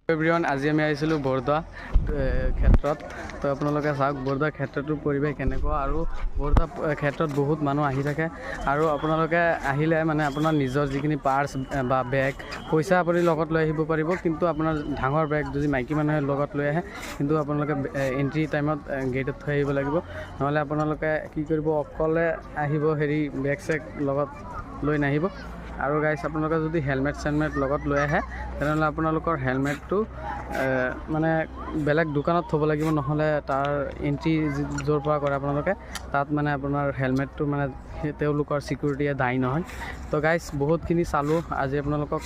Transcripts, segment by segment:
everyone আজি আমি আহিছিলোঁ বৰদোৱা ক্ষেত্ৰত তো আপোনালোকে চাওক বৰদোৱা ক্ষেত্ৰটোৰ পৰিৱেশ কেনেকুৱা আৰু বৰদোৱা ক্ষেত্ৰত বহুত মানুহ আহি থাকে আৰু আপোনালোকে আহিলে মানে আপোনাৰ নিজৰ যিখিনি পাৰ্চ বা বেগ পইচা আপুনি লগত লৈ আহিব পাৰিব কিন্তু আপোনাৰ ডাঙৰ বেগ যদি মাইকী মানুহে লগত লৈ আহে কিন্তু আপোনালোকে এণ্ট্ৰি টাইমত গেটত থৈ আহিব লাগিব নহ'লে আপোনালোকে কি কৰিব অকলে আহিব বেগ চেগ লগত লৈ নাহিব আৰু গাইছ আপোনালোকে যদি হেলমেট লগত লৈ আহে তেনেহ'লে আপোনালোকৰ হেলমেটটো মানে বেলেগ দোকানত থ'ব লাগিব নহ'লে তাৰ এণ্ট্ৰি য'ৰ পৰা কৰে আপোনালোকে তাত মানে আপোনাৰ হেলমেটটো মানে তেওঁলোকৰ চিকিউৰিটিয়ে দায়ী নহয় তো গাইছ বহুতখিনি চালোঁ আজি আপোনালোকক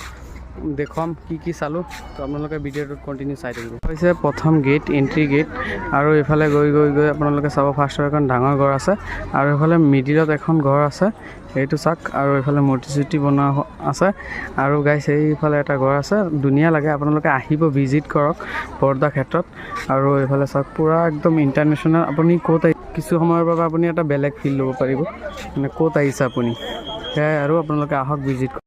দেখুৱাম কি চালোঁ তো আপোনালোকে ভিডিঅ'টোত কণ্টিনিউ চাই থাকিব হৈছে প্ৰথম গেট এণ্ট্ৰি গেট আৰু এইফালে গৈ আপোনালোকে চাব ফাৰ্ষ্টৰ এখন ডাঙৰ ঘৰ আছে আৰু এইফালে মিডিলত এখন ঘৰ আছে এইটো চাওক আৰু এইফালে মূৰ্তি বনোৱা আছে আৰু গাইছ এইফালে এটা ঘৰ আছে ধুনীয়া লাগে আপোনালোকে আহিব ভিজিট কৰক বৰদোৱা ক্ষেত্ৰত আৰু এইফালে চাওক পূৰা একদম ইণ্টাৰনেশ্যনেল আপুনি ক'ত কিছু সময়ৰ বাবে আপুনি এটা বেলেগ ফিল ল'ব পাৰিব মানে ক'ত আহিছে আপুনি সেয়াই আৰু আপোনালোকে আহক ভিজিট